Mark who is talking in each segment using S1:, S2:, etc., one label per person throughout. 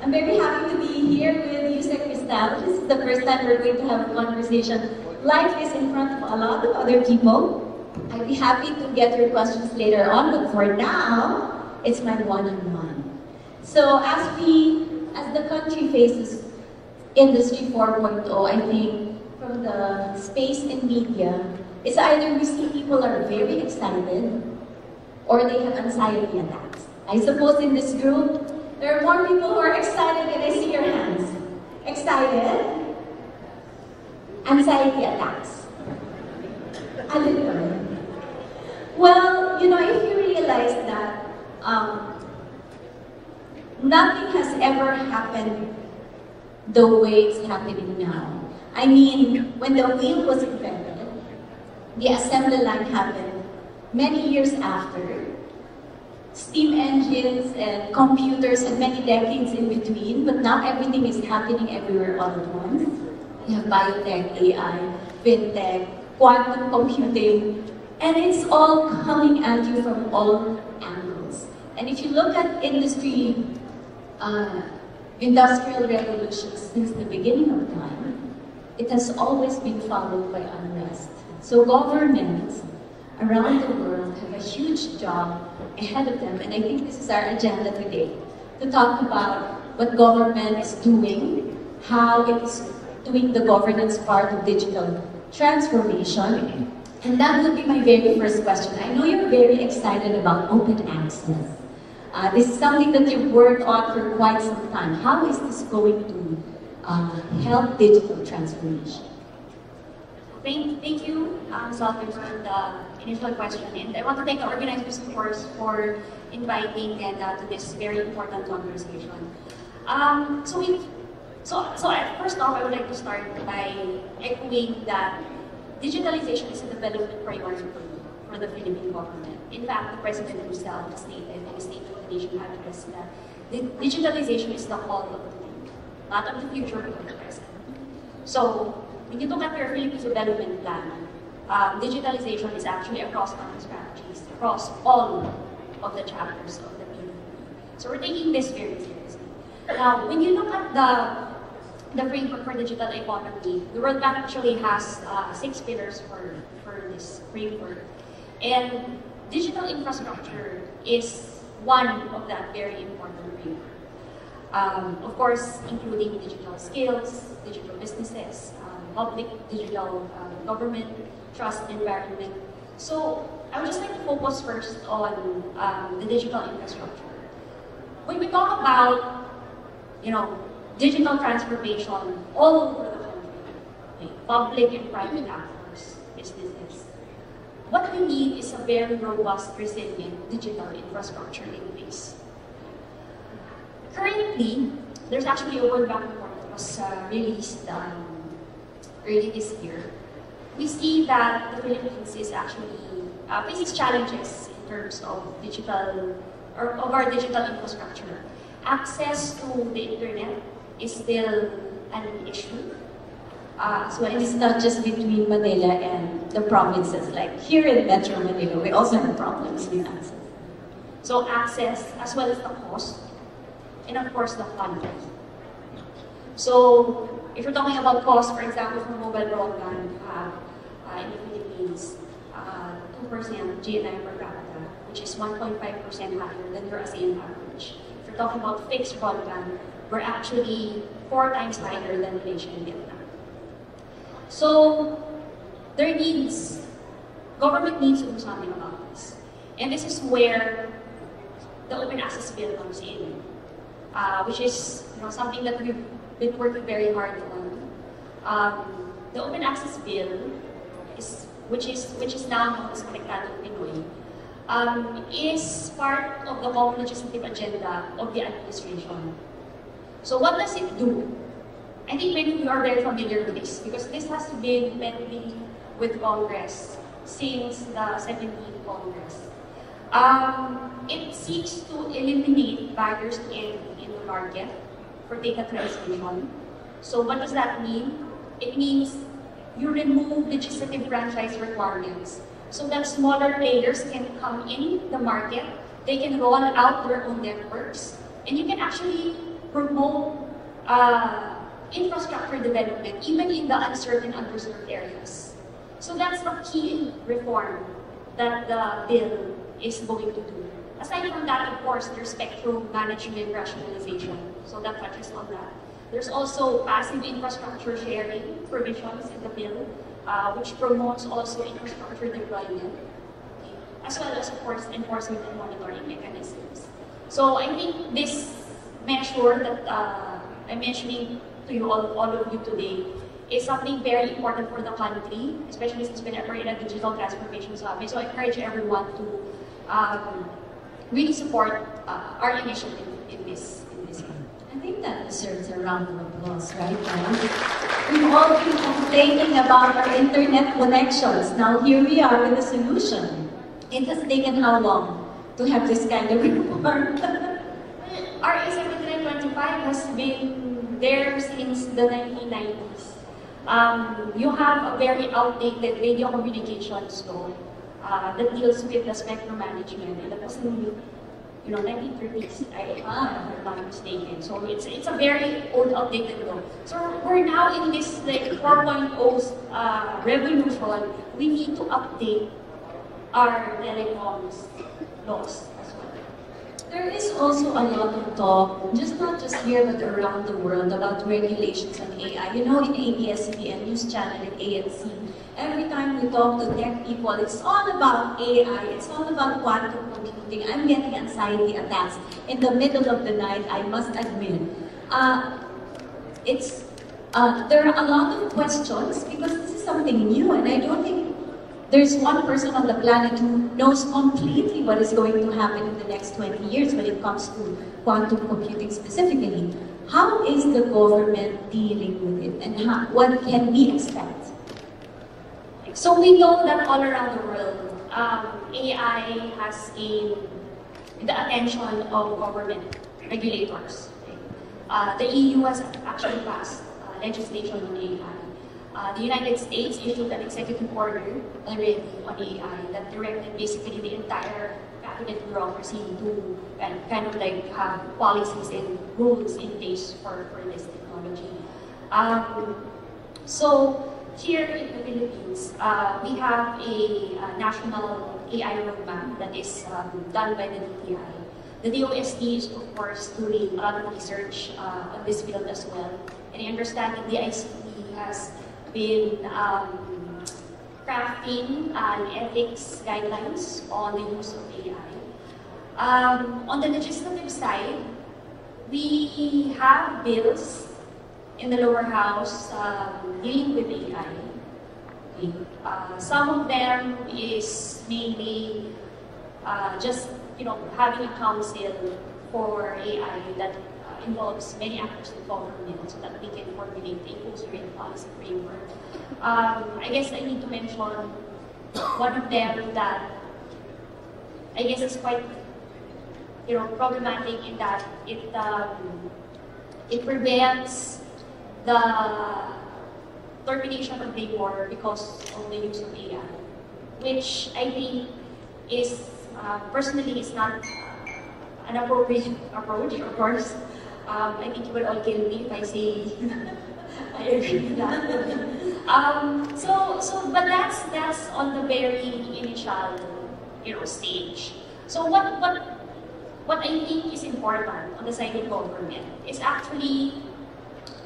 S1: I'm very happy to be here with Yusek Cristal. This is the first time we're going to have a conversation like this in front of a lot of other people. I'd be happy to get your questions later on, but for now, it's my one-on-one. So as the country faces Industry 4.0, I think from the space in media, it's either we see people are very excited or they have anxiety attacks. I suppose in this group, there are more people who are excited than I see your hands. Excited? Anxiety attacks. A little. Well, you know, if you realize that nothing has ever happened the way it's happening now. I mean, when the wheel was invented, the assembly line happened many years after. Steam engines and computers and many decades in between, but now everything is happening everywhere all at once. You have biotech, AI, fintech, quantum computing, and it's all coming at you from all angles. And if you look at industrial revolutions since the beginning of time, it has always been followed by unrest. So governments around the world have a huge job ahead of them, and I think this is our agenda today, to talk about what government is doing, how it's doing the governance part of digital transformation. And that would be my very first question. I know you're very excited about open access. This is something that you've worked on for quite some time. How is this going to help digital transformation?
S2: Thank you, Salvin, for the initial question. And I want to thank the organizers, of course, for inviting Tenda to this very important conversation. First off, I would like to start by echoing that digitalization is a development priority for the Philippine government. In fact, the President himself stated in his State of the Nation address that digitalization is the call of the future, not of the future, but of the present. So, when you look at your Philippines development plan, digitalization is actually across country strategies, across all of the chapters of the PDP. So we're taking this very seriously. Now, when you look at the framework for digital economy, the World Bank actually has 6 pillars for this framework. And digital infrastructure is one of that very important framework. Of course, including digital skills, digital businesses, public digital government, trust environment. So I would just like to focus first on the digital infrastructure. When we talk about, digital transformation all over the country, public and private actors, businesses, what we need is a very robust, resilient digital infrastructure in place. Currently, there's actually a World Bank report that was released early this year. We see that the Philippines is actually faces challenges in terms of our digital infrastructure. Access to the internet is still an issue.
S1: So it's not just between Manila and the provinces. Like here in Metro Manila, we also have problems with access.
S2: So access, as well as the cost, and of course the quality. So if you're talking about cost, for example, for mobile broadband in the Philippines, 2% GNI per capita, which is 1.5% higher than your ASEAN average. If you're talking about fixed broadband, we're actually 4 times higher than Malaysia and Vietnam. So government needs to do something about this. And this is where the Open Access Bill comes in, which is something that we've been working very hard on. The Open Access Bill, which is now known as Konektadong Pinoy, is part of the common legislative agenda of the administration. So what does it do? I think many of you are very familiar with this because this has been pending with Congress since the 17th Congress. It seeks to eliminate barriers in the market for data transmission. So what does that mean? It means you remove legislative franchise requirements so that smaller players can come in the market, they can roll out their own networks, and you can actually promote infrastructure development, even in the uncertain, underserved areas. So that's the key reform that the bill is going to do. Aside from that, of course, there's spectrum management rationalization, so that touches on that. There's also passive infrastructure sharing provisions in the bill, which promotes also infrastructure deployment, okay, as well as, of course, enforcement and monitoring mechanisms. So I think this measure that I'm mentioning to you, all of you today, is something very important for the country, especially since we're in a digital transformation summit. So I encourage everyone to really support our initiative in this.
S1: I think that deserves a round of applause, right, guys? We've all been complaining about our internet connections. Now here we are with a solution. It has taken how long to have this kind of reform?
S2: RA 7925 has been there since the 1990s. You have a very outdated radio communications law that deals with the spectrum management, and that was in the 1930s, if I'm not mistaken. So it's a very old, outdated law. So we're now in this like 4.0 revolution. We need to update our telecoms laws as well.
S1: There is also a lot of talk, not just here but around the world, about regulations on AI. You know, in ABS-CBN news channel at ANC, every time we talk to tech people, it's all about AI, it's all about quantum computing. I'm getting anxiety attacks in the middle of the night, I must admit. There are a lot of questions because this is something new, and I don't think there's one person on the planet who knows completely what is going to happen in the next 20 years when it comes to quantum computing specifically. How is the government dealing with it, and what can we expect?
S2: So we know that all around the world, AI has gained the attention of government regulators. The EU has actually passed legislation on AI. The United States issued an executive order already on AI that directed basically the entire cabinet bureaucracy to kind of like have policies and rules in place for this technology. So here in the Philippines, we have a national AI roadmap that is done by the DTI. The DOST is, of course, doing a lot of research on this field as well. And I understand that the ICT has been crafting ethics guidelines on the use of AI. On the legislative side, we have bills in the lower house dealing with AI. Okay. Some of them is mainly just having a council for AI that involves many actors in government so that we can formulate a coherent policy framework. I guess I need to mention one of them that I guess is quite problematic in that it prevents the termination of labor because of the use of AI, which I think is personally is not an appropriate approach, of course. I think you will all kill me if I say I agree with that. But that's on the very initial, stage. So what I think is important on the side of government is actually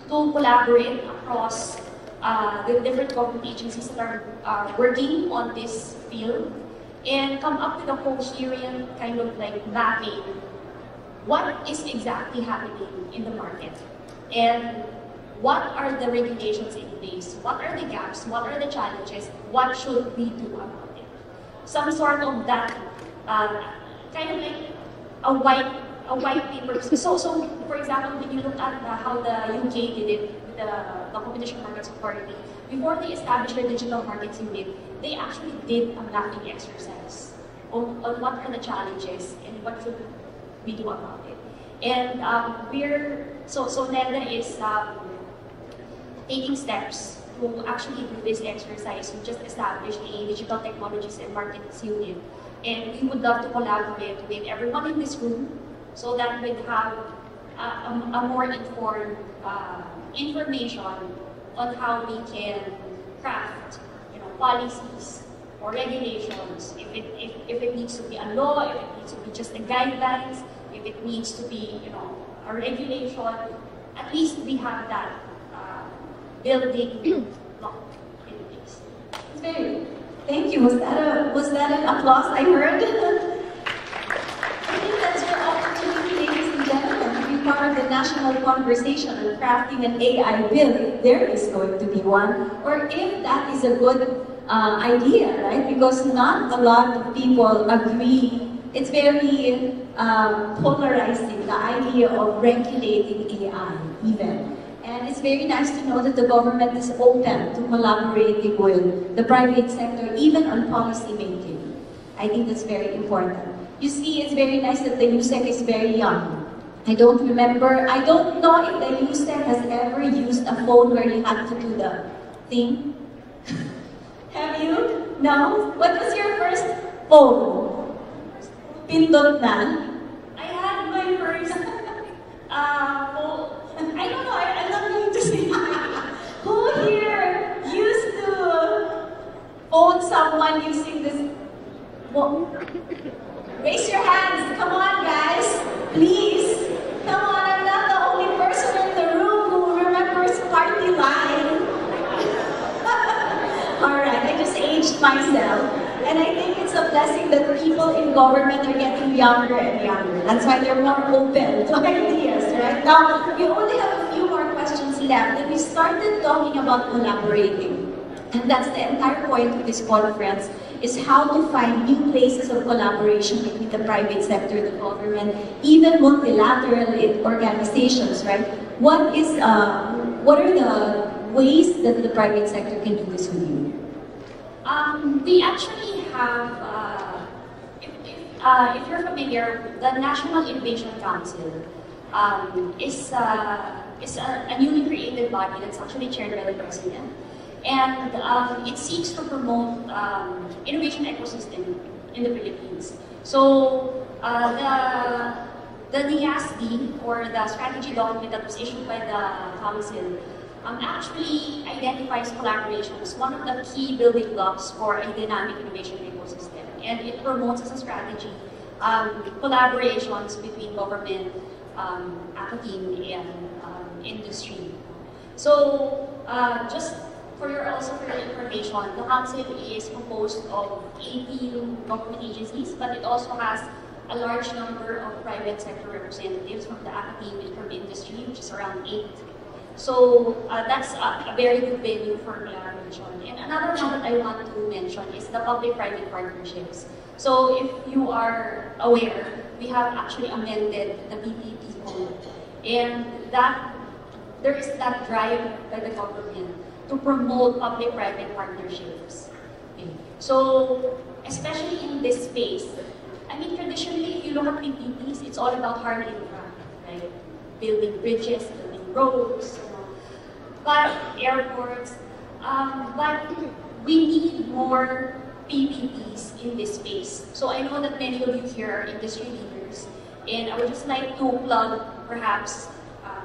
S2: to collaborate across the different government agencies that are working on this field and come up with a coherent kind of like mapping what is exactly happening in the market and what are the regulations in place, what are the gaps, what are the challenges, what should we do about it. Some sort of that kind of like a white paper. So for example, when you look at how the UK did it with the Competition Markets Authority, before they established their digital markets unit, they actually did a mapping exercise on what are the challenges and what should we do about it. And NEDA is taking steps to actually do this exercise. We just established a Digital Technologies and Markets Unit. And we would love to collaborate with everyone in this room so that we have a more informed information on how we can craft, policies or regulations. If it needs to be a law, if it needs to be just a guidelines, if it needs to be, a regulation, at least we have that building block in place.
S1: It's very. Thank you. Was that an applause I heard? I think that's your opportunity, ladies and gentlemen, to be part of the national conversation on crafting an AI bill, if there is going to be one, or if that is a good idea, right? Because not a lot of people agree. It's very polarizing, the idea of regulating AI, even. And it's very nice to know that the government is open to collaborating with the private sector, even on policy making. I think that's very important. You see, it's very nice that the USEC is very young. I don't know if the USEC has ever used a phone where you have to do the thing. Have you? No? What was your first phone? Pindot na?
S2: I had my first I don't know, I'm not going to say
S1: Who here used to phone someone using this? Raise your hands. Come on, guys. Please. Come on, I'm not the only person in the room who remembers party line. Alright, I just aged myself. And I think it's a blessing that people in government are getting younger and younger. That's why they're more open to ideas, right? Now, we only have a few more questions left, and we started talking about collaborating. And that's the entire point of this conference, is how to find new places of collaboration between the private sector, the government, even multilateral organizations, right? What are the ways that the private sector can do this with you?
S2: We actually have, if you're familiar, the National Innovation Council is a newly created body that's actually chaired by the President. And it seeks to promote innovation ecosystem in the Philippines. So the NIASD, or the strategy document that was issued by the Council, actually identifies collaboration as one of the key building blocks for a dynamic innovation ecosystem. And it promotes as a strategy collaborations between government, academia, and industry. So just for your information, the council is composed of 18 government agencies, but it also has a large number of private sector representatives from the academia and from industry, which is around 8. So that's a very good venue for collaboration. And another one that I want to mention is the public-private partnerships. So if you are aware, we have actually amended the PPP code, and that there is that drive by the government to promote public-private partnerships. Okay. So especially in this space, I mean, traditionally, if you look at PPPs, it's all about hard infra, right? Building bridges, building roads, but airports. But we need more PPPs in this space. So I know that many of you here are industry leaders, and I would just like to plug, perhaps,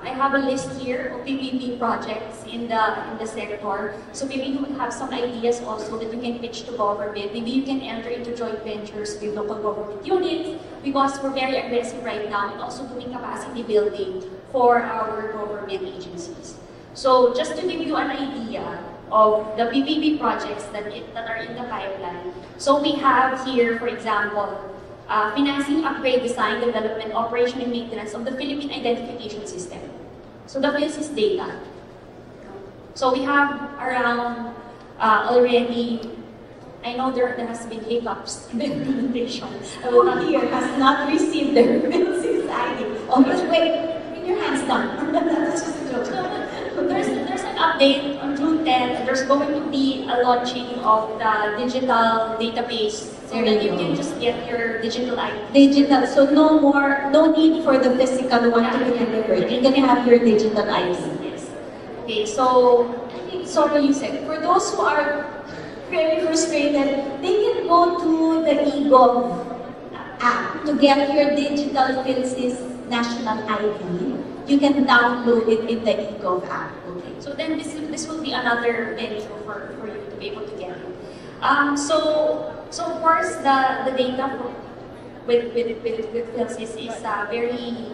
S2: I have a list here of PPP projects in the sector. So maybe you would have some ideas also that you can pitch to government. Maybe you can enter into joint ventures with local government units, because we're very aggressive right now and also doing capacity building for our government agencies. So just to give you an idea of the PPP projects that are in the pipeline. So we have here, for example, financing, upgrade, design, development, operation, and maintenance of the Philippine Identification System. So the PhilSys data. So we have around already, I know there has been hiccups in the implementation.
S1: Who here has not received their PhilSys ID? Oh, but wait, bring your hands down. That's just a joke.
S2: So there's an update on June 10th. There's going to be a launching of the digital database, so that you can just get your digital ID.
S1: Digital, so no need for the physical one to be delivered. You're gonna have your digital ID.
S2: Yes. Okay, so
S1: I think, sorry, you said, for those who are very frustrated, they can go to the eGov app to get your digital Philippines national ID. You can download it in the eGov app.
S2: Okay. So then this will be another venue for you to be able to get it. So of course the data with Philippines is very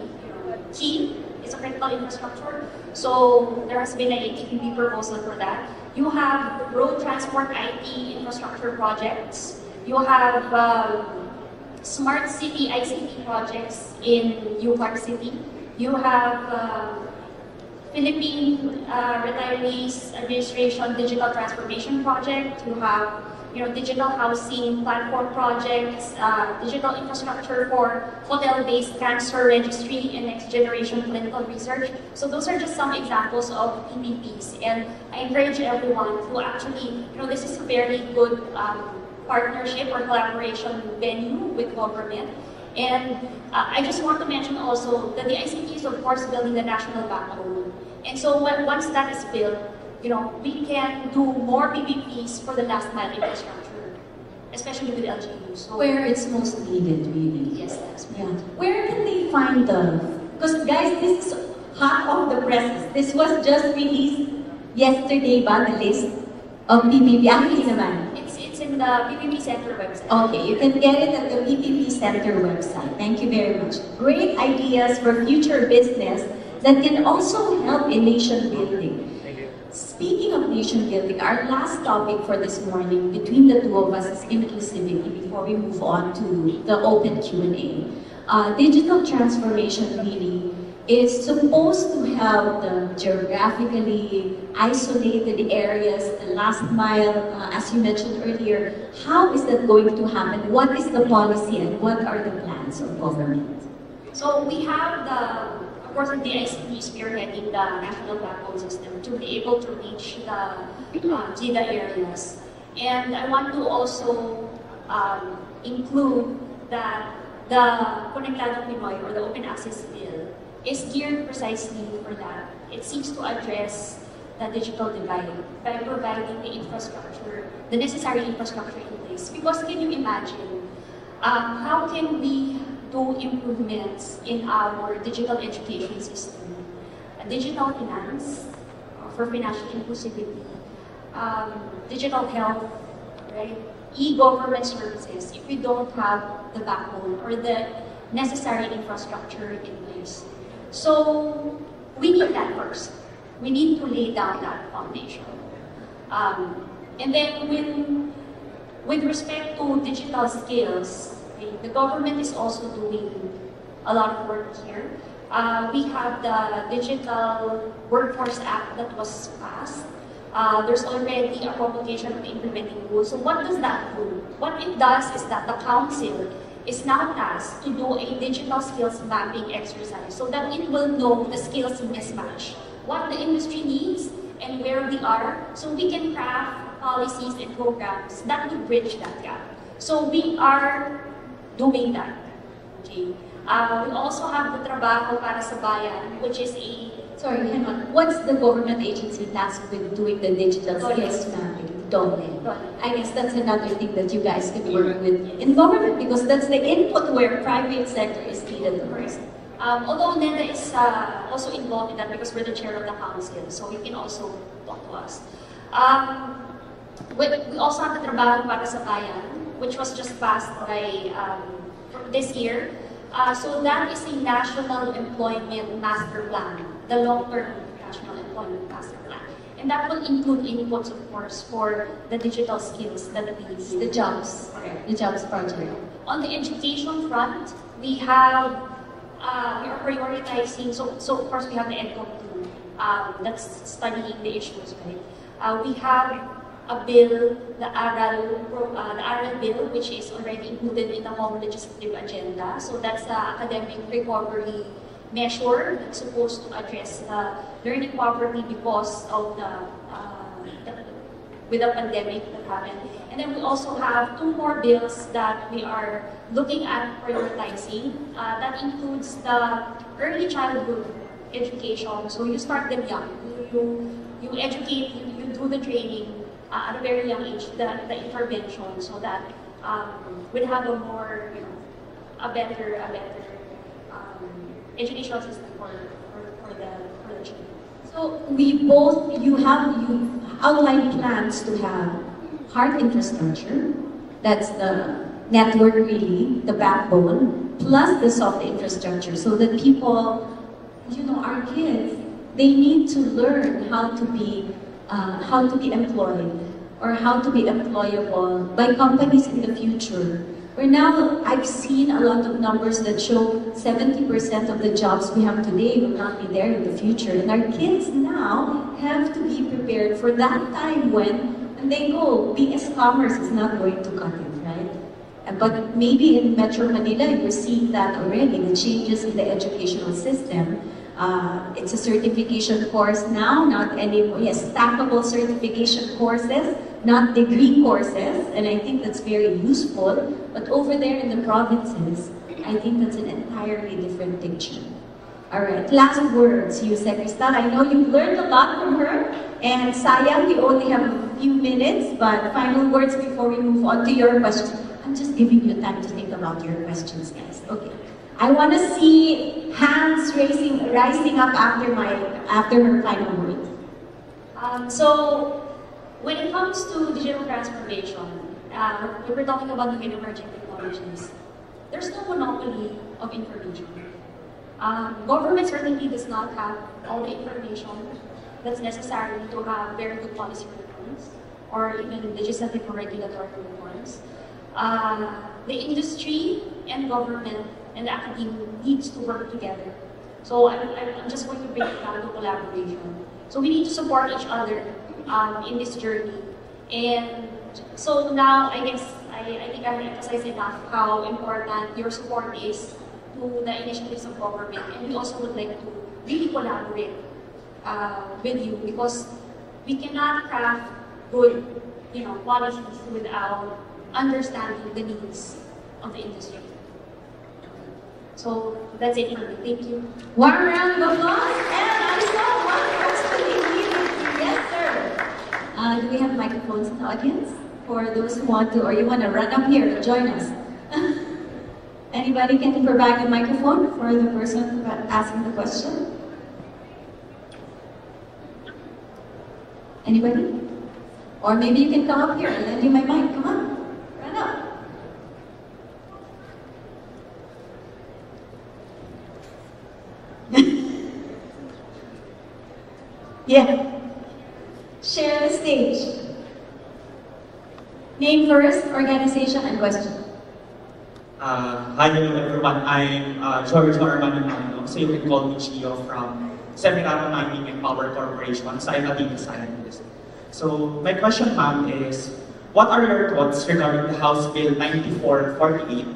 S2: key. It's a critical infrastructure. So there has been a TPP proposal for that. You have road transport IT infrastructure projects. You have smart city ICT projects in UPark City. You have Philippine Retirees Administration Digital Transformation Project. You have digital housing platform projects, digital infrastructure for hotel-based cancer registry and next-generation clinical research. So those are just some examples of PPPs, and I encourage everyone to actually, this is a very good partnership or collaboration venue with government. And I just want to mention also that the ICT is of course building the national backbone. And so once that is built, we can do more PPPs for the last mile infrastructure, especially with LGUs. So
S1: where it's most needed, really.
S2: Yes, that's right.
S1: Yeah. Where can they find the? Because guys, this is hot off the presses. This was just released yesterday, ba, the list of PPP. Actually naman.
S2: It's in the PPP Center website.
S1: Okay, you can get it at the PPP Center website. Thank you very much. Great ideas for future business that can also help in nation building. Speaking of nation building, our last topic for this morning between the two of us is inclusivity before we move on to the open Q&A. Digital transformation really is supposed to help the geographically isolated areas, the last mile, as you mentioned earlier. How is that going to happen? What is the policy and what are the plans of government?
S2: So we have of course, the ICT spearheading the national backbone system to be able to reach the GIDA areas. And I want to also include that the Konektadong Pinoy or the Open Access Bill is geared precisely for that. It seeks to address the digital divide by providing the infrastructure, the necessary infrastructure in place. Because can you imagine, how can we do improvements in our digital education system, digital finance for financial inclusivity, digital health, right? E-government services if we don't have the backbone or the necessary infrastructure in place. So we need that first. We need to lay down that foundation. And then with respect to digital skills, the government is also doing a lot of work here. We have the Digital Workforce Act that was passed. There's already a publication of the implementing rules. So what does that do? What it does is that the council is now tasked to do a digital skills mapping exercise so that it will know the skills mismatch, what the industry needs and where we are, so we can craft policies and programs that will bridge that gap. So we are doing that. Okay. We also have the Trabajo para sa Bayan, which is a...
S1: Sorry, hang on. What's the government agency tasked with doing the digital skills mapping? DOLE. I guess that's another thing that you guys can work with in government because that's the input where private sector is needed the most.
S2: Although NEDA is also involved in that because we're the chair of the council, so you can also talk to us. We also have the Trabajo para sa Bayan, which was just passed by this year. So that is a national employment master plan, the long-term national employment master plan. And that will include inputs, of course, for the digital skills that we need.
S1: The jobs.
S2: Correct.
S1: The jobs project.
S2: On the education front, we are prioritizing, so of course we have the EDCOM 2 that's studying the issues, right? We have a bill, the ARAL bill, which is already included in the home legislative agenda. So that's the academic recovery measure that's supposed to address learning poverty because of with the pandemic that happened. And then we also have 2 more bills that we are looking at prioritizing. That includes the early childhood education. So you start them young. You educate, you do the training at a very young age, the intervention, so that we'll have a more a better educational system for the children.
S1: So you outlined plans to have hard infrastructure, that's the network really, the backbone, plus the soft infrastructure, so that people, our kids, they need to learn how to be employed or how to be employable by companies in the future. Where now, I've seen a lot of numbers that show 70% of the jobs we have today will not be there in the future. And our kids now have to be prepared for that time when they go. BS Commerce is not going to cut it, right? But maybe in Metro Manila, you're seeing that already, the changes in the educational system. It's a certification course now, not anymore. Yes, stackable certification courses, not degree courses, and I think that's very useful. But over there in the provinces, I think that's an entirely different picture. All right, last words, Yusek Cristal. I know you've learned a lot from her, and sayang, we only have a few minutes, but final words before we move on to your questions. I'm just giving you time to think about your questions, guys. Okay. I want to see hands rising up after her final words.
S2: So, when it comes to digital transformation, when we're talking about new emerging technologies, there's no monopoly of information. Government certainly does not have all the information that's necessary to have very good policy reforms or even legislative or regulatory reforms. The industry and government and the academia needs to work together. So I'm just going to bring it down to collaboration. So we need to support each other in this journey. And so now I guess I think I've emphasized enough how important your support is to the initiatives of government. And we also would like to really collaborate with you, because we cannot craft good policies without understanding the needs of the industry. So that's it for me. Thank you.
S1: One round of applause, and I saw one person immediately. Yes, sir. Do we have microphones in the audience for those who want to, or you want to run up here to join us? Anybody can provide a microphone for the person asking the question? Anybody? Or maybe you can come up here and lend you my mic. Come on, run up. Yeah. Share the stage. Name first, organization, and question.
S3: Hi, hello everyone. I'm George Armando, so you can call me Gio from Semirara Mining and Power Corporation. So I'm a data scientist. So my question, ma'am, is what are your thoughts regarding the House Bill 9448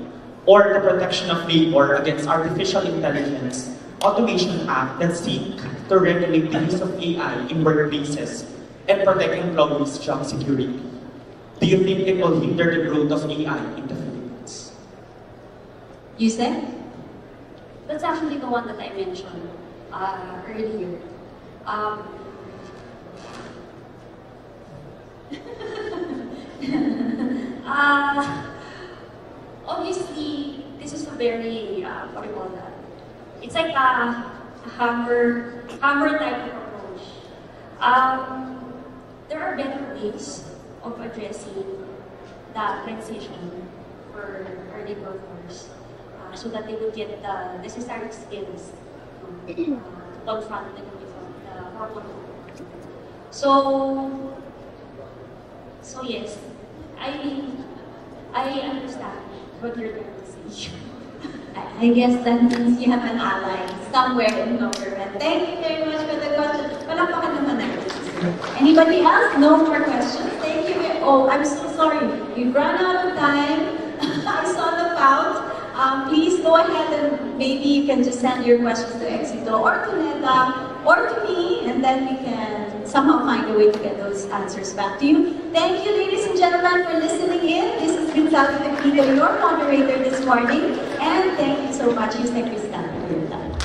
S3: or the Protection of Labor Against Artificial Intelligence Automation Act that seek to regulate the use of AI in workplaces and protect employees' job security? Do you think it will hinder the growth of AI in the Philippines?
S1: You said?
S2: That's actually the one that I mentioned earlier. Obviously, this is a very, what do you call that? It's like a hammer type of approach. There are better ways of addressing the transition for our labor force so that they would get the necessary skills to confront the needs of the corporate world. So yes, I understand what you're trying to say.
S1: I guess that means you have an ally somewhere in government. Thank you very much for the question. Palakpakan naman natin. Anybody else? No more questions? Thank you. Oh, I'm so sorry. We've run out of time. I saw the pout. Please go ahead and maybe you can just send your questions to Exito or to Neda or to me, and then we can somehow find a way to get those answers back to you. Thank you, ladies and gentlemen, for listening in. This has been Sally Pepito, your moderator this morning. And thank you so much, Yusek Cristal, for your time.